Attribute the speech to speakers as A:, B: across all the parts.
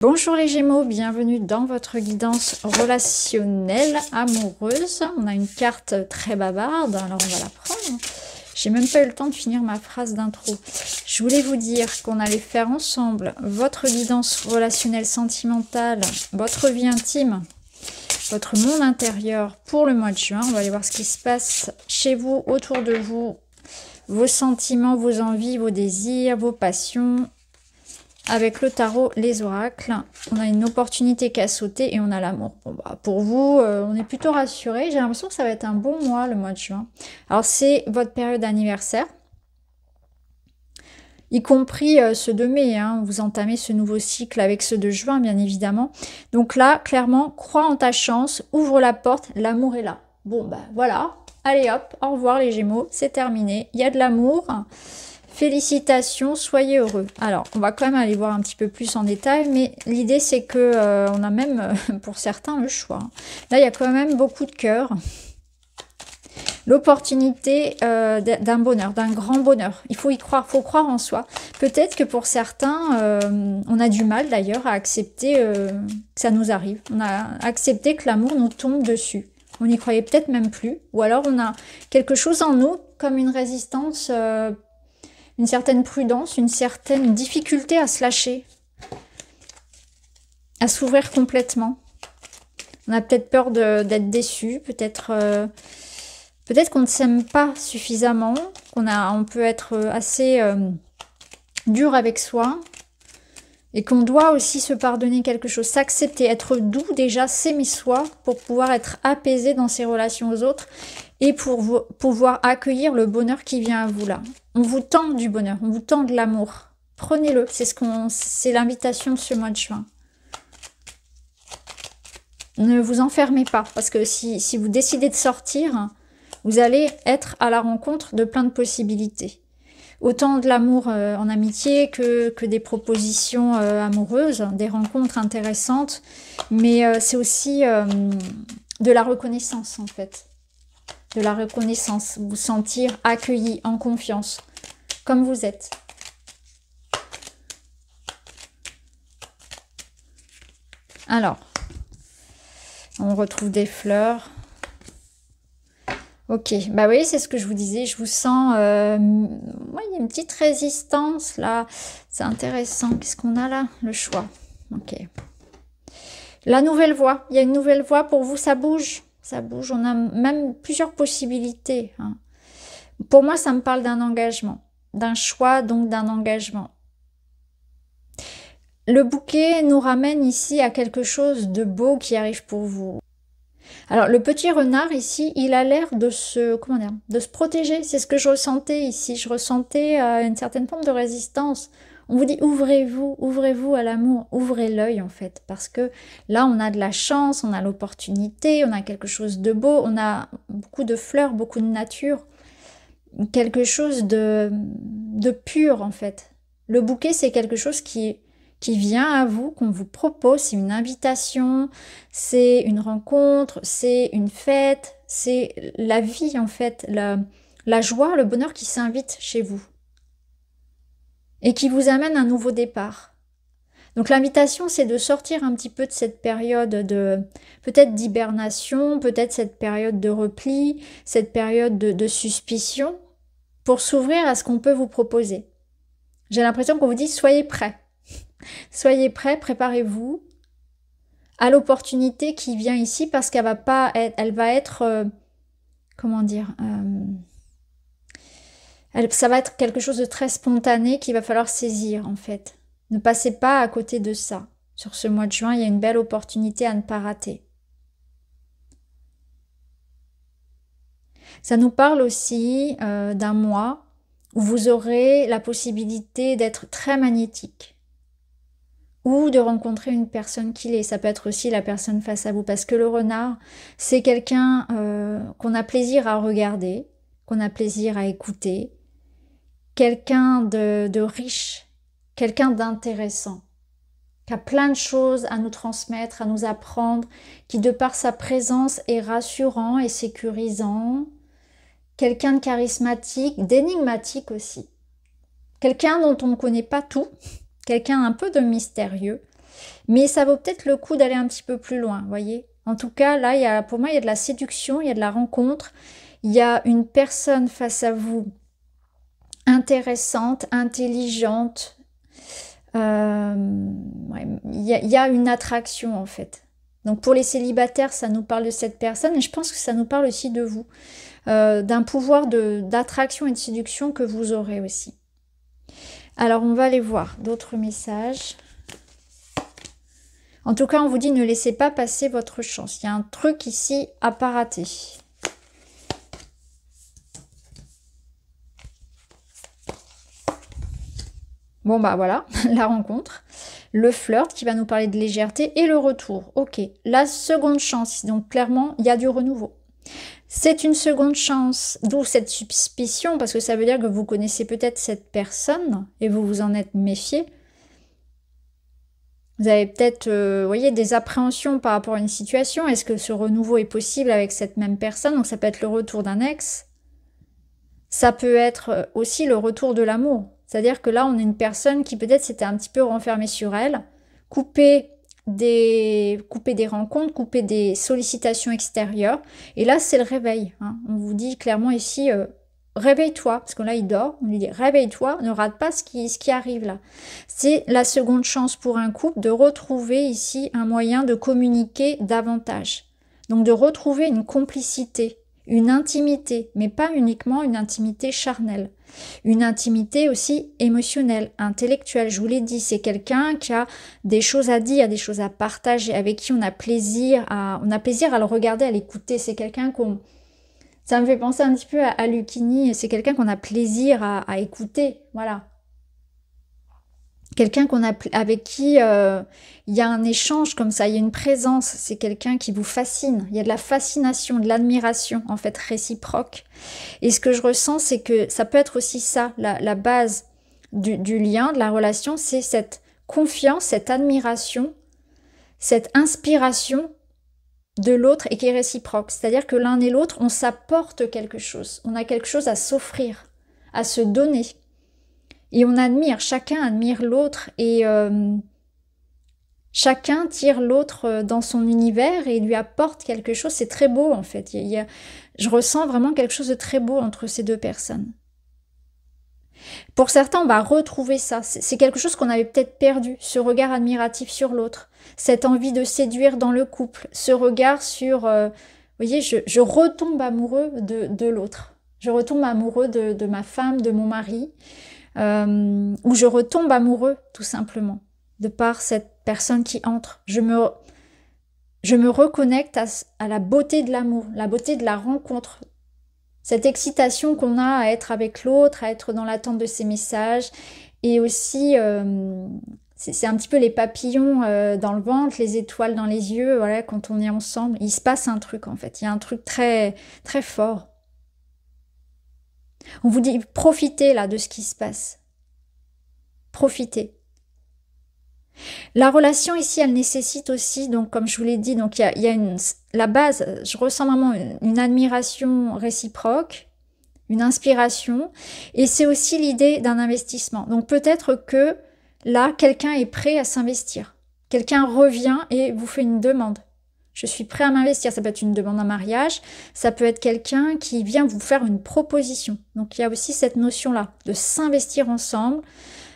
A: Bonjour les Gémeaux, bienvenue dans votre guidance relationnelle amoureuse. On a une carte très bavarde, alors on va la prendre. J'ai même pas eu le temps de finir ma phrase d'intro. Je voulais vous dire qu'on allait faire ensemble votre guidance relationnelle sentimentale, votre vie intime, votre monde intérieur pour le mois de juin. On va aller voir ce qui se passe chez vous, autour de vous, vos sentiments, vos envies, vos désirs, vos passions. Avec le tarot, les oracles, on a une opportunité qu'à sauter et on a l'amour. Bon, bah, pour vous, on est plutôt rassuré. J'ai l'impression que ça va être un bon mois, le mois de juin. Alors, c'est votre période d'anniversaire, y compris ceux de mai. Hein. Vous entamez ce nouveau cycle avec ceux de juin, bien évidemment. Donc là, clairement, crois en ta chance, ouvre la porte, l'amour est là. Bon, bah voilà. Allez hop, au revoir les Gémeaux, c'est terminé. Il y a de l'amour. Félicitations, soyez heureux. Alors, on va quand même aller voir un petit peu plus en détail, mais l'idée c'est que on a même, pour certains, le choix. Là, il y a quand même beaucoup de cœur. L'opportunité d'un bonheur, d'un grand bonheur. Il faut y croire, il faut croire en soi. Peut-être que pour certains, on a du mal d'ailleurs à accepter que ça nous arrive. On a accepté que l'amour nous tombe dessus. On n'y croyait peut-être même plus. Ou alors on a quelque chose en nous, comme une résistance... une certaine prudence, une certaine difficulté à se lâcher, à s'ouvrir complètement. On a peut-être peur d'être déçu, peut-être qu'on ne s'aime pas suffisamment, on peut être assez dur avec soi et qu'on doit aussi se pardonner quelque chose, s'accepter, être doux déjà, s'aimer soi pour pouvoir être apaisé dans ses relations aux autres et pour pouvoir accueillir le bonheur qui vient à vous là. On vous tend du bonheur, on vous tend de l'amour. Prenez-le, c'est l'invitation de ce mois de juin. Ne vous enfermez pas, parce que si vous décidez de sortir, vous allez être à la rencontre de plein de possibilités. Autant de l'amour en amitié que des propositions amoureuses, des rencontres intéressantes, mais c'est aussi de la reconnaissance en fait. De la reconnaissance, vous sentir accueilli, en confiance, comme vous êtes. Alors, on retrouve des fleurs. Ok, bah oui, c'est ce que je vous disais, je vous sens... ouais, il y a une petite résistance là, c'est intéressant. Qu'est-ce qu'on a là? Le choix. Ok. La nouvelle voie, il y a une nouvelle voie pour vous, ça bouge. Ça bouge, on a même plusieurs possibilités. Hein. Pour moi, ça me parle d'un engagement, d'un choix, donc d'un engagement. Le bouquet nous ramène ici à quelque chose de beau qui arrive pour vous. Alors, le petit renard ici, il a l'air de se, comment dire, de se protéger. C'est ce que je ressentais ici. Je ressentais une certaine forme de résistance. On vous dit ouvrez-vous à l'amour, ouvrez l'œil en fait, parce que là on a de la chance, on a l'opportunité, on a quelque chose de beau, on a beaucoup de fleurs, beaucoup de nature, quelque chose de pur en fait. Le bouquet c'est quelque chose qui vient à vous, qu'on vous propose, c'est une invitation, c'est une rencontre, c'est une fête, c'est la vie en fait, la joie, le bonheur qui s'invite chez vous. Et qui vous amène un nouveau départ. Donc l'invitation, c'est de sortir un petit peu de cette période de peut-être d'hibernation, peut-être cette période de repli, cette période de suspicion, pour s'ouvrir à ce qu'on peut vous proposer. J'ai l'impression qu'on vous dit soyez prêts. Soyez prêts, préparez-vous à l'opportunité qui vient ici parce qu'elle va pas être, elle va être comment dire ça va être quelque chose de très spontané qu'il va falloir saisir en fait. Ne passez pas à côté de ça. Sur ce mois de juin, il y a une belle opportunité à ne pas rater. Ça nous parle aussi d'un mois où vous aurez la possibilité d'être très magnétique ou de rencontrer une personne qui l'est. Ça peut être aussi la personne face à vous parce que le renard, c'est quelqu'un qu'on a plaisir à regarder, qu'on a plaisir à écouter, quelqu'un de riche, quelqu'un d'intéressant, qui a plein de choses à nous transmettre, à nous apprendre, qui de par sa présence est rassurant et sécurisant, quelqu'un de charismatique, d'énigmatique aussi, quelqu'un dont on ne connaît pas tout, quelqu'un un peu de mystérieux, Mais ça vaut peut-être le coup d'aller un petit peu plus loin, vous voyez. En tout cas, là, pour moi, il y a de la séduction, il y a de la rencontre. Il y a une personne face à vous intéressante, intelligente. Ouais, il y a une attraction, en fait. Donc pour les célibataires, ça nous parle de cette personne, et je pense que ça nous parle aussi de vous. D'un pouvoir d'attraction et de séduction que vous aurez aussi. Alors, on va aller voir d'autres messages. En tout cas, on vous dit ne laissez pas passer votre chance. Il y a un truc ici à pas rater. Bon, bah voilà, la rencontre. Le flirt qui va nous parler de légèreté et le retour. Ok, la seconde chance. Donc, clairement, il y a du renouveau. C'est une seconde chance, d'où cette suspicion, parce que ça veut dire que vous connaissez peut-être cette personne et vous vous en êtes méfié. Vous avez peut-être, voyez, des appréhensions par rapport à une situation. Est-ce que ce renouveau est possible avec cette même personne? Donc ça peut être le retour d'un ex. Ça peut être aussi le retour de l'amour. C'est-à-dire que là, on a une personne qui peut-être s'était un petit peu renfermée sur elle, coupée des rencontres, couper des sollicitations extérieures. Et là, c'est le réveil. Hein. On vous dit clairement ici, réveille-toi, parce que là, il dort. On lui dit, réveille-toi, ne rate pas ce qui arrive là. C'est la seconde chance pour un couple de retrouver ici un moyen de communiquer davantage. Donc, de retrouver une complicité, une intimité, mais pas uniquement une intimité charnelle. Une intimité aussi émotionnelle, intellectuelle. Je vous l'ai dit, c'est quelqu'un qui a des choses à dire, des choses à partager, avec qui on a plaisir à le regarder, à l'écouter. C'est quelqu'un qu'on... Ça me fait penser un petit peu à Lucchini. C'est quelqu'un qu'on a plaisir à écouter. Voilà. Quelqu'un avec qui il y a un échange comme ça, il y a une présence, c'est quelqu'un qui vous fascine. Il y a de la fascination, de l'admiration, en fait, réciproque. Et ce que je ressens, c'est que ça peut être aussi ça, la base du lien, de la relation, c'est cette confiance, cette admiration, cette inspiration de l'autre et qui est réciproque. C'est-à-dire que l'un et l'autre, on s'apporte quelque chose. On a quelque chose à s'offrir, à se donner. Et on admire, chacun admire l'autre et chacun tire l'autre dans son univers et lui apporte quelque chose. C'est très beau en fait. Je ressens vraiment quelque chose de très beau entre ces deux personnes. Pour certains, on va retrouver ça. C'est quelque chose qu'on avait peut-être perdu, ce regard admiratif sur l'autre, cette envie de séduire dans le couple, ce regard sur, vous voyez, je retombe amoureux de l'autre. Je retombe amoureux de ma femme, de mon mari. Où je retombe amoureux, tout simplement, de par cette personne qui entre. Je me reconnecte à la beauté de l'amour, la beauté de la rencontre, cette excitation qu'on a à être avec l'autre, à être dans l'attente de ses messages, et aussi, c'est un petit peu les papillons dans le ventre, les étoiles dans les yeux, voilà, quand on est ensemble, il se passe un truc en fait, il y a un truc très, très fort. On vous dit, profitez là de ce qui se passe. Profitez. La relation ici, elle nécessite aussi, donc comme je vous l'ai dit, donc il y a la base, je ressens vraiment une admiration réciproque, une inspiration, et c'est aussi l'idée d'un investissement. Donc peut-être que là, quelqu'un est prêt à s'investir. Quelqu'un revient et vous fait une demande. Je suis prêt à m'investir. Ça peut être une demande en mariage, ça peut être quelqu'un qui vient vous faire une proposition. Donc il y a aussi cette notion-là, de s'investir ensemble,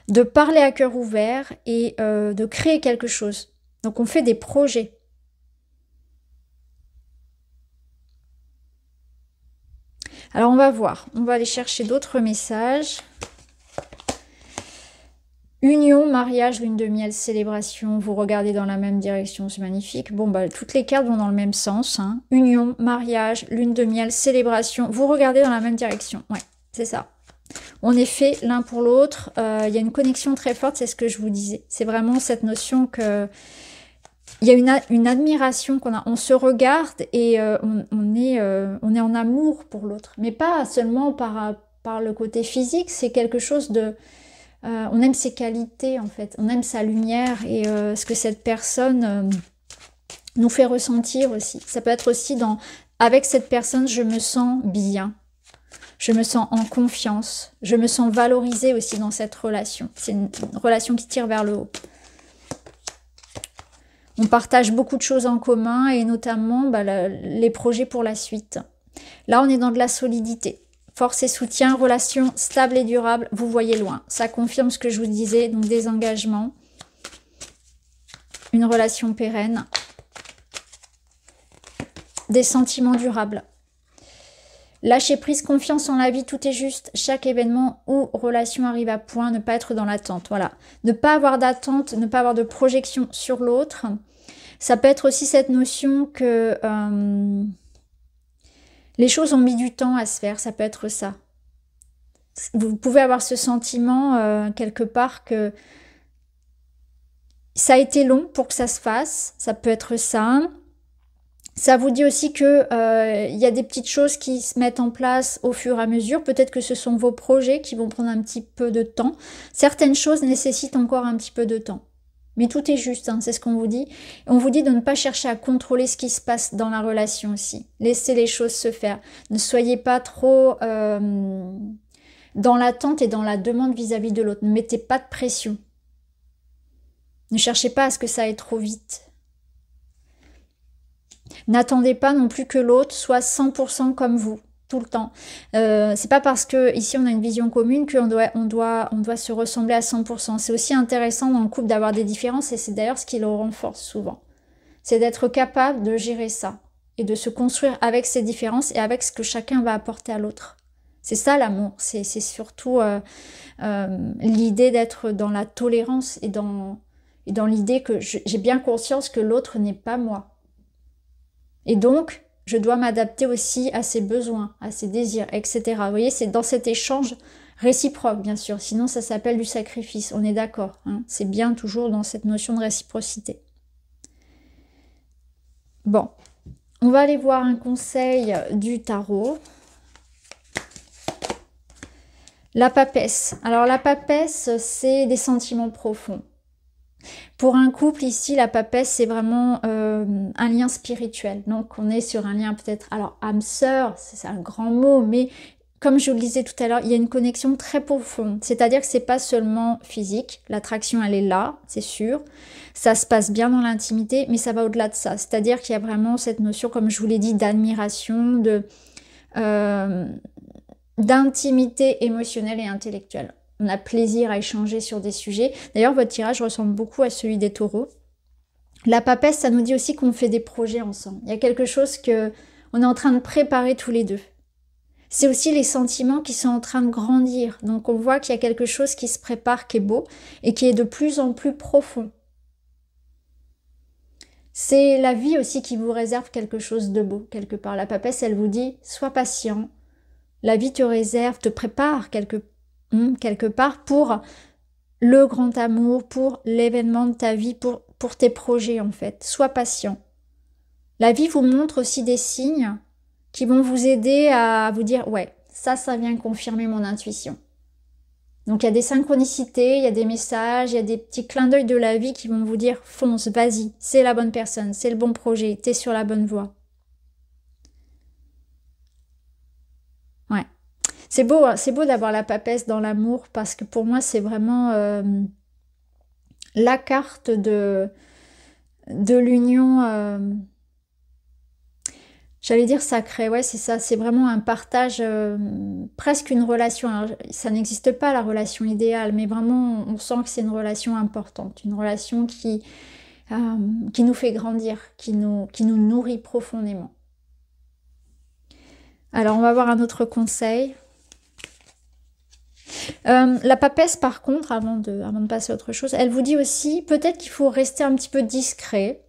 A: de parler à cœur ouvert et de créer quelque chose. Donc on fait des projets. Alors on va voir, on va aller chercher d'autres messages. Union, mariage, lune de miel, célébration, vous regardez dans la même direction, c'est magnifique. Bon, bah, toutes les cartes vont dans le même sens. Hein. Union, mariage, lune de miel, célébration, vous regardez dans la même direction. Ouais, c'est ça. On est fait l'un pour l'autre. Il y a une connexion très forte, c'est ce que je vous disais. C'est vraiment cette notion que... Il y a une admiration qu'on a. On se regarde et on est en amour pour l'autre. Mais pas seulement par le côté physique, c'est quelque chose de... on aime ses qualités en fait, on aime sa lumière et ce que cette personne nous fait ressentir aussi. Ça peut être aussi avec cette personne, je me sens bien, je me sens en confiance, je me sens valorisée aussi dans cette relation. C'est une relation qui tire vers le haut. On partage beaucoup de choses en commun et notamment les projets pour la suite. Là, on est dans de la solidité. Force et soutien, relation stable et durable, vous voyez loin. Ça confirme ce que je vous disais, donc des engagements, une relation pérenne, des sentiments durables. Lâcher prise, confiance en la vie, tout est juste. Chaque événement ou relation arrive à point, ne pas être dans l'attente. Voilà. Ne pas avoir d'attente, ne pas avoir de projection sur l'autre. Ça peut être aussi cette notion que les choses ont mis du temps à se faire, ça peut être ça. Vous pouvez avoir ce sentiment quelque part que ça a été long pour que ça se fasse, ça peut être ça. Ça vous dit aussi que y a des petites choses qui se mettent en place au fur et à mesure. Peut-être que ce sont vos projets qui vont prendre un petit peu de temps. Certaines choses nécessitent encore un petit peu de temps. Mais tout est juste, hein, c'est ce qu'on vous dit. On vous dit de ne pas chercher à contrôler ce qui se passe dans la relation aussi. Laissez les choses se faire. Ne soyez pas trop dans l'attente et dans la demande vis-à-vis de l'autre. Ne mettez pas de pression. Ne cherchez pas à ce que ça aille trop vite. N'attendez pas non plus que l'autre soit 100% comme vous, tout le temps. C'est pas parce que ici on a une vision commune qu'on doit se ressembler à 100%. C'est aussi intéressant dans le couple d'avoir des différences et c'est d'ailleurs ce qui le renforce souvent. C'est d'être capable de gérer ça et de se construire avec ces différences et avec ce que chacun va apporter à l'autre. C'est ça l'amour, c'est surtout l'idée d'être dans la tolérance et dans l'idée que j'ai bien conscience que l'autre n'est pas moi. Et donc, je dois m'adapter aussi à ses besoins, à ses désirs, etc. Vous voyez, c'est dans cet échange réciproque, bien sûr. Sinon, ça s'appelle du sacrifice. On est d'accord, hein. C'est bien toujours dans cette notion de réciprocité. Bon, on va aller voir un conseil du tarot. La papesse. Alors, la papesse, c'est des sentiments profonds. Pour un couple, ici, la papesse, c'est vraiment un lien spirituel. Donc, on est sur un lien peut-être... Alors, âme-sœur, c'est un grand mot, mais comme je vous le disais tout à l'heure, il y a une connexion très profonde. C'est-à-dire que c'est pas seulement physique. L'attraction, elle est là, c'est sûr. Ça se passe bien dans l'intimité, mais ça va au-delà de ça. C'est-à-dire qu'il y a vraiment cette notion, comme je vous l'ai dit, d'admiration, d'intimité émotionnelle et intellectuelle. On a plaisir à échanger sur des sujets. D'ailleurs, votre tirage ressemble beaucoup à celui des taureaux. La papesse, ça nous dit aussi qu'on fait des projets ensemble. Il y a quelque chose que on est en train de préparer tous les deux. C'est aussi les sentiments qui sont en train de grandir. Donc, on voit qu'il y a quelque chose qui se prépare, qui est beau et qui est de plus en plus profond. C'est la vie aussi qui vous réserve quelque chose de beau, quelque part. La papesse, elle vous dit, sois patient. La vie te réserve, te prépare quelque part pour le grand amour, pour l'événement de ta vie, pour tes projets en fait. Sois patient. La vie vous montre aussi des signes qui vont vous aider à vous dire ouais, ça vient confirmer mon intuition. Donc il y a des synchronicités, il y a des messages, il y a des petits clins d'œil de la vie qui vont vous dire fonce, vas-y, c'est la bonne personne, c'est le bon projet, t'es sur la bonne voie. Ouais. C'est beau d'avoir la papesse dans l'amour parce que pour moi c'est vraiment la carte de l'union, j'allais dire sacrée, ouais c'est ça, c'est vraiment un partage, presque une relation. Alors, ça n'existe pas la relation idéale, mais vraiment on sent que c'est une relation importante, une relation qui nous fait grandir, qui nous nourrit profondément. Alors on va voir un autre conseil. La papesse, par contre, avant de passer à autre chose, elle vous dit aussi peut-être qu'il faut rester un petit peu discret,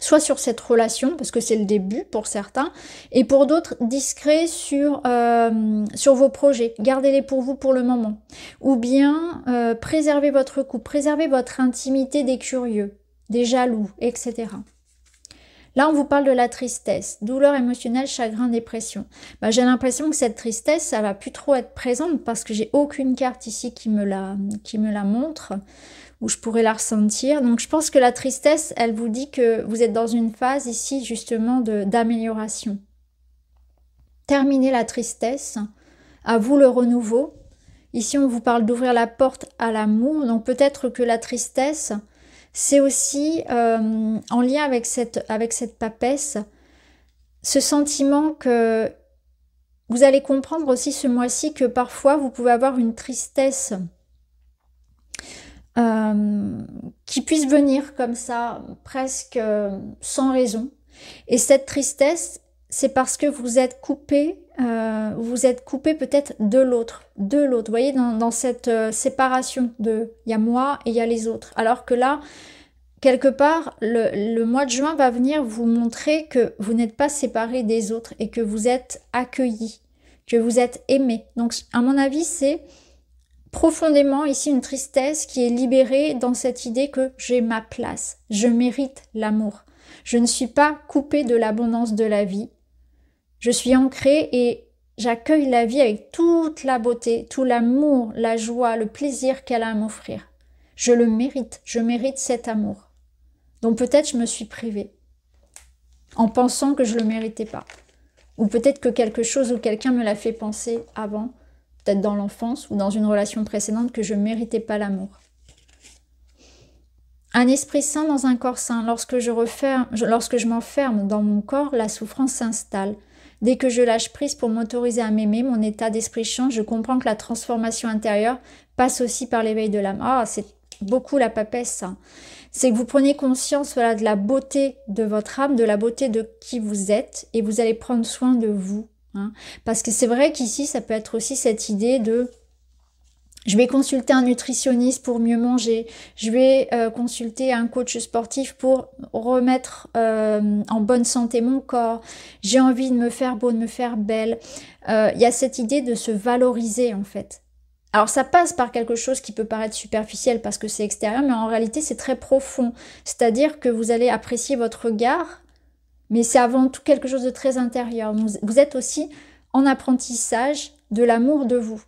A: soit sur cette relation, parce que c'est le début pour certains, et pour d'autres, discret sur vos projets. Gardez-les pour vous pour le moment. Ou bien, préservez votre couple, préservez votre intimité des curieux, des jaloux, etc. Là, on vous parle de la tristesse, douleur émotionnelle, chagrin, dépression. J'ai l'impression que cette tristesse, ça va plus trop être présente parce que j'ai aucune carte ici qui me la montre, où je pourrais la ressentir. Donc, je pense que la tristesse, elle vous dit que vous êtes dans une phase ici, justement, d'amélioration. Terminez la tristesse, à vous le renouveau. Ici, on vous parle d'ouvrir la porte à l'amour. Donc, peut-être que la tristesse, c'est aussi en lien avec cette papesse, ce sentiment que vous allez comprendre aussi ce mois-ci que parfois vous pouvez avoir une tristesse qui puisse venir comme ça, presque sans raison. Et cette tristesse, c'est parce que vous êtes coupé peut-être de l'autre. Vous voyez, dans cette séparation de, il y a moi et il y a les autres. Alors que là, quelque part, le mois de juin va venir vous montrer que vous n'êtes pas séparés des autres et que vous êtes accueillis, que vous êtes aimés. Donc, à mon avis, c'est profondément ici une tristesse qui est libérée dans cette idée que j'ai ma place, je mérite l'amour. Je ne suis pas coupée de l'abondance de la vie. Je suis ancrée et j'accueille la vie avec toute la beauté, tout l'amour, la joie, le plaisir qu'elle a à m'offrir. Je le mérite, je mérite cet amour. Donc peut-être je me suis privée en pensant que je ne le méritais pas. Ou peut-être que quelque chose ou quelqu'un me l'a fait penser avant, peut-être dans l'enfance ou dans une relation précédente, que je ne méritais pas l'amour. Un esprit sain dans un corps sain. Lorsque je m'enferme dans mon corps, la souffrance s'installe. Dès que je lâche prise pour m'autoriser à m'aimer, mon état d'esprit change. Je comprends que la transformation intérieure passe aussi par l'éveil de l'âme. Ah, c'est beaucoup la papesse, ça. C'est que vous prenez conscience, voilà, de la beauté de votre âme, de la beauté de qui vous êtes, et vous allez prendre soin de vous. Hein. Parce que c'est vrai qu'ici, ça peut être aussi cette idée de je vais consulter un nutritionniste pour mieux manger, je vais consulter un coach sportif pour remettre en bonne santé mon corps, j'ai envie de me faire beau, de me faire belle. Il y a cette idée de se valoriser en fait. Alors ça passe par quelque chose qui peut paraître superficiel parce que c'est extérieur, mais en réalité c'est très profond. C'est-à-dire que vous allez apprécier votre regard, mais c'est avant tout quelque chose de très intérieur. Vous êtes aussi en apprentissage de l'amour de vous.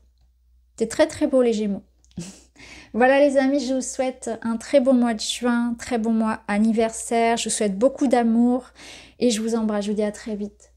A: C'est très très beau les Gémeaux. Voilà les amis, je vous souhaite un très beau mois de juin, très bon mois anniversaire. Je vous souhaite beaucoup d'amour et je vous embrasse. Je vous dis à très vite.